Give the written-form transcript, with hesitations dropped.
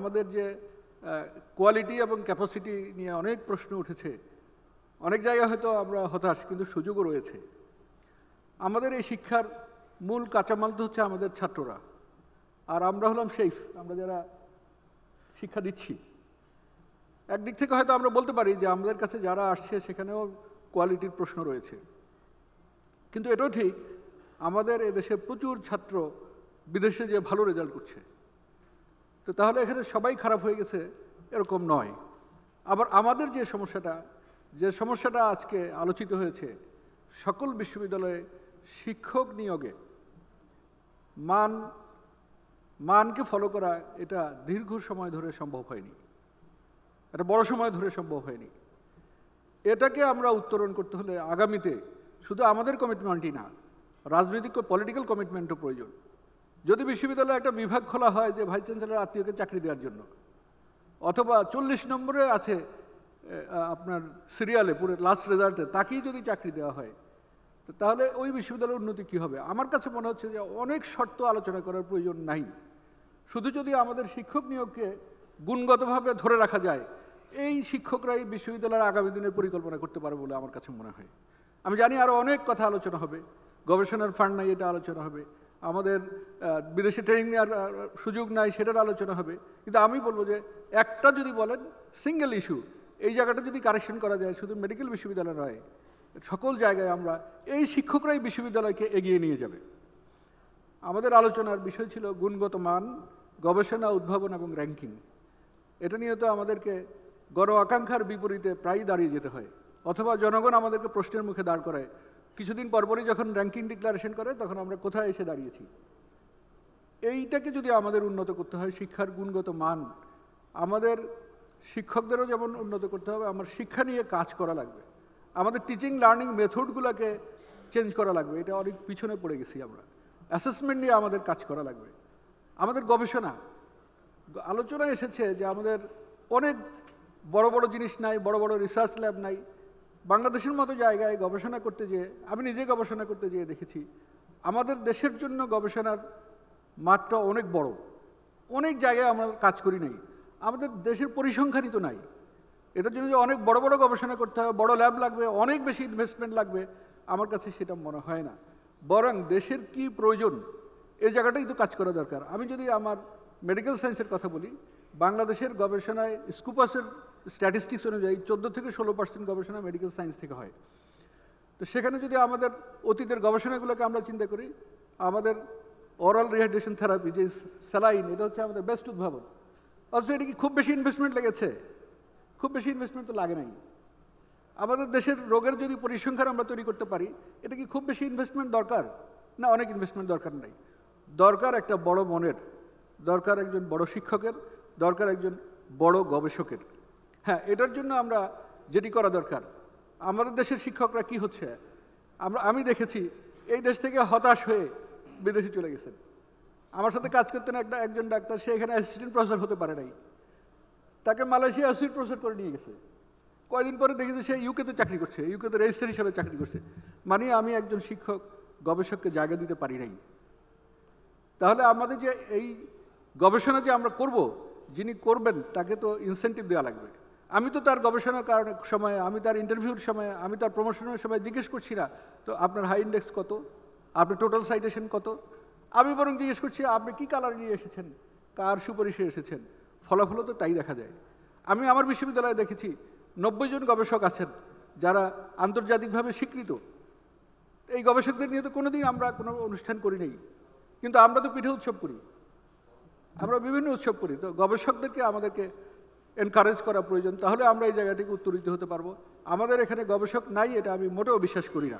আমাদের যে কোয়ালিটি এবং ক্যাপাসিটি নিয়ে অনেক প্রশ্ন উঠেছে, অনেক জায়গায় হয়তো আমরা হতাশ, কিন্তু সুযোগও রয়েছে। আমাদের এই শিক্ষার মূল কাঁচামাল তো হচ্ছে আমাদের ছাত্ররা, আর আমরা হলাম শেফ, আমরা যারা শিক্ষা দিচ্ছি। একদিক থেকে হয়তো আমরা বলতে পারি যে আমাদের কাছে যারা আসছে সেখানেও কোয়ালিটির প্রশ্ন রয়েছে, কিন্তু এটাও ঠিক আমাদের এদেশে প্রচুর ছাত্র বিদেশে যে ভালো রেজাল্ট করছে। তো তাহলে এখানে সবাই খারাপ হয়ে গেছে এরকম নয়। আবার আমাদের যে সমস্যাটা আজকে আলোচিত হয়েছে, সকল বিশ্ববিদ্যালয়ে শিক্ষক নিয়োগে মানকে ফলো করা, এটা দীর্ঘ সময় ধরে সম্ভব হয়নি, এটা বড় সময় ধরে সম্ভব হয়নি। এটাকে আমরা উত্তরণ করতে হলে আগামীতে শুধু আমাদের কমিটমেন্টই না, রাজনৈতিক পলিটিক্যাল কমিটমেন্টও প্রয়োজন। যদি বিশ্ববিদ্যালয়ে একটা বিভাগ খোলা হয় যে ভাইস চ্যান্সেলর আত্মীয়কে চাকরি দেওয়ার জন্য, অথবা 40 নম্বরে আছে আপনার সিরিয়ালে পুরো লাস্ট রেজাল্টে, তাকেই যদি চাকরি দেওয়া হয়, তাহলে ওই বিশ্ববিদ্যালয়ের উন্নতি কী হবে? আমার কাছে মনে হচ্ছে যে অনেক শর্ত আলোচনা করার প্রয়োজন নাই। শুধু যদি আমাদের শিক্ষক নিয়োগকে গুণগতভাবে ধরে রাখা যায়, এই শিক্ষকরাই বিশ্ববিদ্যালয়ের আগামী দিনের পরিকল্পনা করতে পারে বলে আমার কাছে মনে হয়। আমি জানি আরও অনেক কথা আলোচনা হবে, গবেষণার ফান্ড নাই এটা আলোচনা হবে, আমাদের বিদেশে ট্রেনিং নেওয়ার সুযোগ নাই সেটার আলোচনা হবে। কিন্তু আমি বলবো যে একটা যদি বলেন সিঙ্গেল ইস্যু, এই জায়গাটা যদি কারেকশন করা যায়, শুধু মেডিকেল বিশ্ববিদ্যালয় নয়, সকল জায়গায় আমরা এই শিক্ষকরাই বিশ্ববিদ্যালয়কে এগিয়ে নিয়ে যাবে। আমাদের আলোচনার বিষয় ছিল গুণগত মান, গবেষণা, উদ্ভাবন এবং র্যাঙ্কিং। এটা নিয়ে তো আমাদেরকে গণ আকাঙ্ক্ষার বিপরীতে প্রায়ই দাঁড়িয়ে যেতে হয়, অথবা জনগণ আমাদেরকে প্রশ্নের মুখে দাঁড় করায়। কিছুদিন পরপরই যখন র্যাঙ্কিং ডিক্লারেশন করে, তখন আমরা কোথায় এসে দাঁড়িয়েছি। এইটাকে যদি আমাদের উন্নত করতে হয়, শিক্ষার গুণগত মান, আমাদের শিক্ষকদেরও যেমন উন্নত করতে হবে, আমার শিক্ষা নিয়ে কাজ করা লাগবে, আমাদের টিচিং লার্নিং মেথডগুলোকে চেঞ্জ করা লাগবে। এটা অনেক পিছনে পড়ে গেছি আমরা। অ্যাসেসমেন্ট নিয়ে আমাদের কাজ করা লাগবে। আমাদের গবেষণা আলোচনায় এসেছে যে আমাদের অনেক বড় বড় জিনিস নাই, বড় বড় রিসার্চ ল্যাব নাই। বাংলাদেশের মতো জায়গায় গবেষণা করতে যেয়ে, আমি নিজে গবেষণা করতে যেয়ে দেখেছি আমাদের দেশের জন্য গবেষণার মাত্রা অনেক বড়। অনেক জায়গায় আমরা কাজ করি নাই, আমাদের দেশের পরিসংখ্যানই তো নাই। এটার জন্য যে অনেক বড় বড় গবেষণা করতে হবে, বড় ল্যাব লাগবে, অনেক বেশি ইনভেস্টমেন্ট লাগবে, আমার কাছে সেটা মনে হয় না। বরং দেশের কি প্রয়োজন এই জায়গাটাই তো কাজ করা দরকার। আমি যদি আমার মেডিকেল সায়েন্সের কথা বলি, বাংলাদেশের গবেষণায় স্কুপাসের স্ট্যাটিস্টিক্স অনুযায়ী 14 থেকে 16% গবেষণা মেডিকেল সায়েন্স থেকে হয়। তো সেখানে যদি আমাদের অতীতের গবেষণাগুলোকে আমরা চিন্তা করি, আমাদের ওরাল রিহাইড্রেশন থেরাপি, যে স্যালাইন, এটা হচ্ছে আমাদের বেস্ট উদ্ভাবন। অথচ এটা কি খুব বেশি ইনভেস্টমেন্ট লেগেছে? খুব বেশি ইনভেস্টমেন্ট তো লাগে নাই। আমাদের দেশের রোগের যদি পরিসংখ্যান আমরা তৈরি করতে পারি, এটা কি খুব বেশি ইনভেস্টমেন্ট দরকার? না, অনেক ইনভেস্টমেন্ট দরকার নাই। দরকার একটা বড় মনের, দরকার একজন বড় শিক্ষকের, দরকার একজন বড় গবেষকের। হ্যাঁ, এটার জন্য আমরা যেটি করা দরকার, আমাদের দেশের শিক্ষকরা কি হচ্ছে, আমি দেখেছি এই দেশ থেকে হতাশ হয়ে বিদেশে চলে গেছেন। আমার সাথে কাজ করতেন একজন ডাক্তার, সে এখানে অ্যাসিস্ট্যান্ট প্রফেসর হতে পারে নাই, তাকে মালয়েশিয়া অ্যাসিস্ট্যান্ট প্রফেসর করে নিয়ে গেছে। কয়েকদিন পরে দেখেছি সে ইউকেতে চাকরি করছে, ইউকেতে রেজিস্ট্রার হিসাবে চাকরি করছে। মানে আমি একজন শিক্ষক গবেষককে জায়গা দিতে পারি নাই। তাহলে আমাদের যে এই গবেষণা যে আমরা করব, যিনি করবেন তাকে তো ইনসেন্টিভ দেওয়া লাগবে। আমি তো তার গবেষণার সময়, আমি তার ইন্টারভিউর সময়, আমি তার প্রমোশনের সময় জিজ্ঞেস করছি না তো আপনার হাই ইন্ডেক্স কত, আপনার টোটাল সাইটেশন কত। আমি বরং জিজ্ঞেস করছি আপনি কি কালার নিয়ে এসেছেন, কার সুপারিশে এসেছেন। ফলাফলও তো তাই দেখা যায়। আমি আমার বিশ্ববিদ্যালয়ে দেখেছি 90 জন গবেষক আছেন যারা আন্তর্জাতিকভাবে স্বীকৃত। এই গবেষকদের নিয়ে তো কোনোদিন আমরা কোনো অনুষ্ঠান করি নাই, কিন্তু আমরা তো পিঠে উৎসব করি, আমরা বিভিন্ন উৎসব করি। তো গবেষকদেরকে আমাদেরকে এনকারেজ করা প্রয়োজন, তাহলে আমরা এই জায়গাটিকে উত্তরিত হতে পারবো। আমাদের এখানে গবেষক নাই, এটা আমি মোটেও বিশ্বাস করি না।